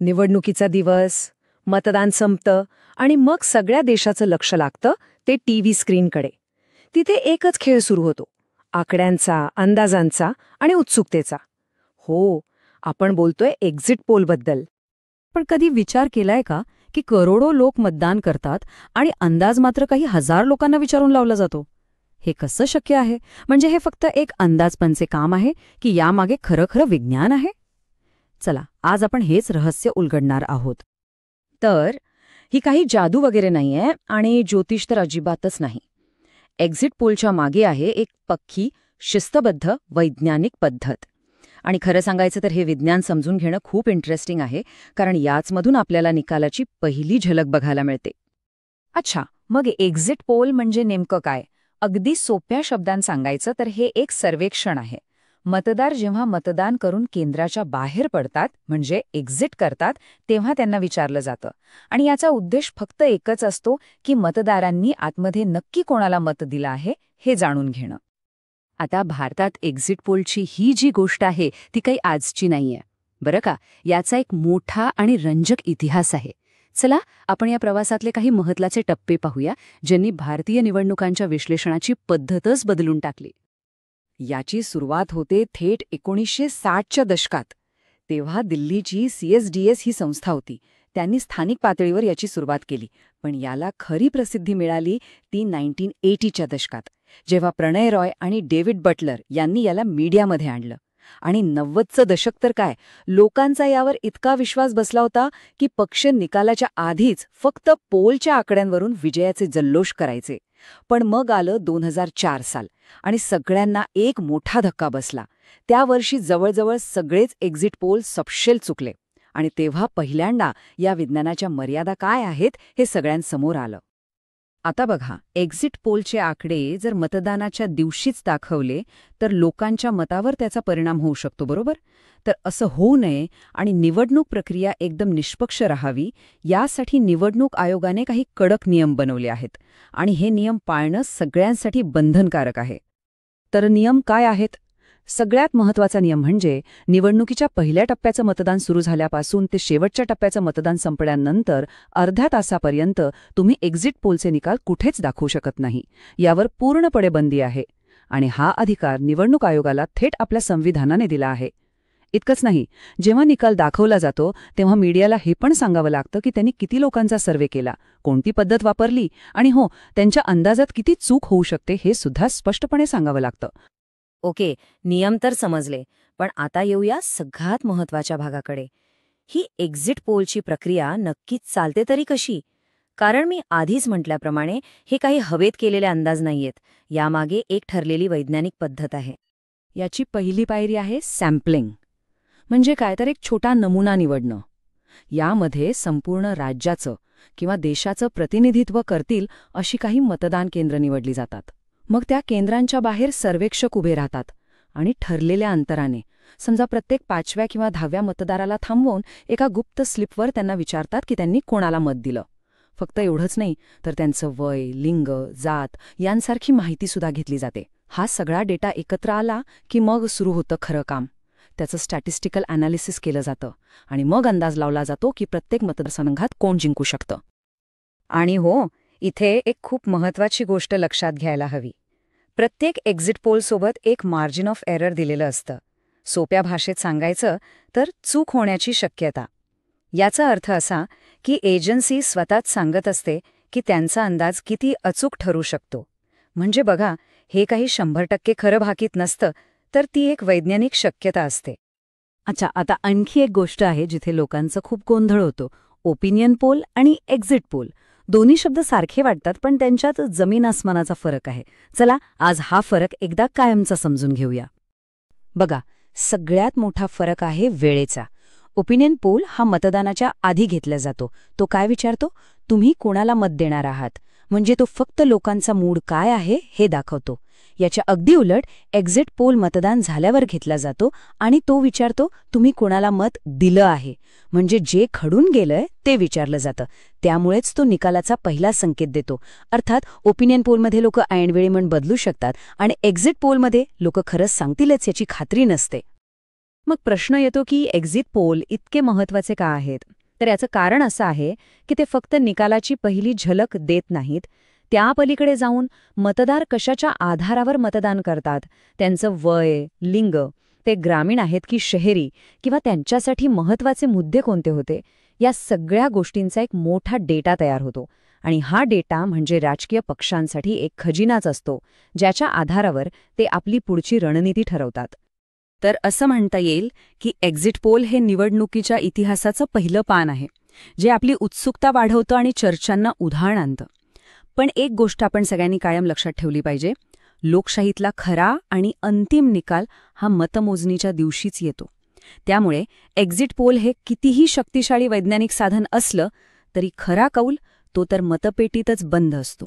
निवडणुकीचा दिवस, मतदान संपतं आणि मग सगळ्या देशाचं लक्ष लागतं ते टीव्ही स्क्रीनकडे. तिथे एकच खेळ सुरू होतो, आकड्यांचा, अंदाजांचा आणि उत्सुकतेचा. हो, आपण बोलतोय एक्झिट पोलबद्दल. पण कधी विचार केलाय का की करोडो लोक मतदान करतात आणि अंदाज मात्र काही हजार लोकांना विचारून लावला जातो? हे कसं शक्य आहे? म्हणजे हे फक्त एक अंदाजपंचे काम आहे की यामागे खरं खरं विज्ञान आहे? चला, आज आपण हेच रहस्य उलगडणार आहोत. तर ही काही जादू वगैरे नाहीये आणि ज्योतिष तर अजिबातच नाही. एक्झिट पोलच्या मागे आहे एक पक्की, शिस्तबद्ध वैज्ञानिक पद्धत. आणि खरं सांगायचं तर हे विज्ञान समजून घेणं खूप इंटरेस्टिंग आहे, कारण याचमधून आपल्याला निकालाची पहिली झलक बघायला मिळते. अच्छा, मग एक्झिट पोल म्हणजे नेमकं काय? अगदी सोप्या शब्दांत सांगायचं तर हे एक सर्वेक्षण आहे. मतदार जेव्हा मतदान करून केंद्राच्या बाहेर पडतात, म्हणजे एक्झिट करतात, तेव्हा त्यांना विचारलं जातं. आणि याचा उद्देश फक्त एकच असतो की मतदारांनी आतमध्ये नक्की कोणाला मत दिलं आहे हे जाणून घेणं. आता भारतात एक्झिट पोलची ही जी गोष्ट आहे ती काही आजची नाहीये, बरं का. याचा एक मोठा आणि रंजक इतिहास आहे. चला, आपण या प्रवासातले काही महत्त्वाचे टप्पे पाहूया, ज्यांनी भारतीय निवडणुकांच्या विश्लेषणाची पद्धतच बदलून टाकली. याची सुरुवात होते थेट 1960च्या दशकात. तेव्हा दिल्लीची CSDS ही संस्था होती. त्यांनी स्थानिक पातळीवर याची सुरुवात केली. पण याला खरी प्रसिद्धी मिळाली ती 1980च्या दशकात, जेव्हा प्रणय रॉय आणि डेव्हिड बटलर यांनी याला मीडियामध्ये आणलं. आणि 90चं दशक तर काय, लोकांचा यावर इतका विश्वास बसला होता की पक्ष निकालाच्या आधीच फक्त पोलच्या आकड्यांवरून विजयाचे जल्लोष करायचे. पण मग आलं 2004 साल आणि सगळ्यांना एक मोठा धक्का बसला. त्या वर्षी जवळजवळ सगळेच एक्झिट पोल सपशेल चुकले. आणि तेव्हा पहिल्यांदा या विज्ञानाच्या मर्यादा काय आहेत हे सगळ्यांसमोर आलं. आता बघा, एक्झिट पोलचे आकडे जर मतदानाच्या दिवशीच दाखवले तर लोकांच्या मतावर त्याचा परिणाम होऊ शकतो, बरोबर? तर असं होऊ नये आणि निवडणूक प्रक्रिया एकदम निष्पक्ष राहावी, यासाठी निवडणूक आयोगाने काही कडक नियम बनवले आहेत. आणि हे नियम पाळणं सगळ्यांसाठी बंधनकारक आहे. तर नियम काय आहेत? सगळ्यात महत्त्वाचा नियम म्हणजे निवडणुकीच्या पहिल्या टप्प्याचं मतदान सुरू झाल्यापासून ते शेवटच्या टप्प्याचं मतदान संपल्यानंतर अर्ध्या तासापर्यंत तुम्ही एक्झिट पोलचे निकाल कुठेच दाखवू शकत नाही. यावर पूर्णपणे बंदी आहे. आणि हा अधिकार निवडणूक आयोगाला थेट आपल्या संविधानाने दिला आहे. इतकंच नाही, जेव्हा निकाल दाखवला जातो तेव्हा मीडियाला हे पण सांगावं लागतं की त्यांनी किती लोकांचा सर्व्हे केला, कोणती पद्धत वापरली आणि हो, त्यांच्या अंदाजात किती चूक होऊ शकते हे सुद्धा स्पष्टपणे सांगावं लागतं. ओके, नियम तर समजले, पण आता येऊया सगळ्यात महत्त्वाच्या भागाकडे. ही एक्झिट पोलची प्रक्रिया नक्कीच चालते तरी कशी? कारण मी आधीच म्हटल्याप्रमाणे हे काही हवेत केलेले अंदाज नाहीयेत. यामागे एक ठरलेली वैज्ञानिक पद्धत आहे. याची पहिली पायरी आहे सॅम्पलिंग. म्हणजे काय, तर एक छोटा नमुना निवडणं. यामध्ये संपूर्ण राज्याचं किंवा देशाचं प्रतिनिधित्व करतील अशी काही मतदान केंद्र निवडली जातात. मग त्या केंद्रांच्या बाहेर सर्वेक्षक उभे राहतात आणि ठरलेल्या अंतराने, समजा प्रत्येक 5व्या किंवा 10व्या मतदाराला थांबवून एका गुप्त स्लिपवर त्यांना विचारतात की त्यांनी कोणाला मत दिलं. फक्त एवढंच नाही, तर त्यांचं वय, लिंग, जात यांसारखी माहितीसुद्धा घेतली जाते. हा सगळा डेटा एकत्र आला की मग सुरू होतं खरं काम. त्याचं स्टॅटिस्टिकल अनालिसिस केलं जातं आणि मग अंदाज लावला जातो की प्रत्येक मतदारसंघात कोण जिंकू शकतं. आणि हो, इथे एक खूप महत्त्वाची गोष्ट लक्षात घ्यायला हवी. प्रत्येक एक्झिट पोलसोबत एक मार्जिन ऑफ एरर दिलेलं असतं. सोप्या भाषेत सांगायचं तर चूक होण्याची शक्यता. याचा अर्थ असा की एजन्सी स्वतःच सांगत असते की त्यांचा अंदाज किती अचूक ठरू शकतो. म्हणजे बघा, हे काही 100% खरं भाकीत नसतं, तर ती एक वैज्ञानिक शक्यता असते. अच्छा, आता आणखी एक गोष्ट आहे जिथे लोकांचा खूप गोंधळ होतो. ओपिनियन पोल आणि एक्झिट पोल. दोन्ही शब्द सारखे वाटतात, पण त्यांच्यात जमीन आसमानाचा फरक आहे. चला, आज हा फरक एकदा कायमचा समजून घेऊया. बघा, सगळ्यात मोठा फरक आहे वेळेचा. ओपिनियन पोल हा मतदानाच्या आधी घेतला जातो. तो काय विचारतो? तुम्ही कोणाला मत देणार आहात. म्हणजे तो फक्त लोकांचा मूड काय आहे हे दाखवतो. याच्या अगदी उलट एक्झिट पोल मतदान झाल्यावर घेतला जातो आणि तो विचारतो तुम्ही कोणाला मत दिलं आहे. म्हणजे जे खडून गेलंय ते विचारलं जातं. त्यामुळेच तो निकालाचा पहिला संकेत देतो. अर्थात ओपिनियन पोलमध्ये लोक ऐनवेळी मन बदलू शकतात आणि एक्झिट पोलमध्ये लोक खरंच सांगतीलच याची खात्री नसते. मग प्रश्न येतो की एक्झिट पोल इतके महत्वाचे का आहेत? तर याचं कारण असं आहे की ते फक्त निकालाची पहिली झलक देत नाहीत. त्या पलीकडे जाऊन मतदार कशाच्या आधारावर मतदान करतात, त्यांचं वय, लिंग, ते ग्रामीण आहेत की शहरी, किंवा त्यांच्यासाठी महत्वाचे मुद्दे कोणते होते, या सगळ्या गोष्टींचा एक मोठा डेटा तयार होतो. आणि हा डेटा म्हणजे राजकीय पक्षांसाठी एक खजिनाच असतो, ज्याच्या आधारावर ते आपली पुढची रणनीती ठरवतात. तर असं म्हणता येईल की एक्झिट पोल हे निवडणुकीच्या इतिहासाचं पहिलं पान आहे, जे आपली उत्सुकता वाढवतं आणि चर्चांना उधाण आणतं. पण एक गोष्ट आपण सगळ्यांनी कायम लक्षात ठेवली पाहिजे, लोकशाहीतला खरा आणि अंतिम निकाल हा मतमोजणीच्या दिवशीच येतो. त्यामुळे एक्झिट पोल हे कितीही शक्तिशाली वैज्ञानिक साधन असलं तरी खरा कौल तो तर मतपेटीतच बंद असतो.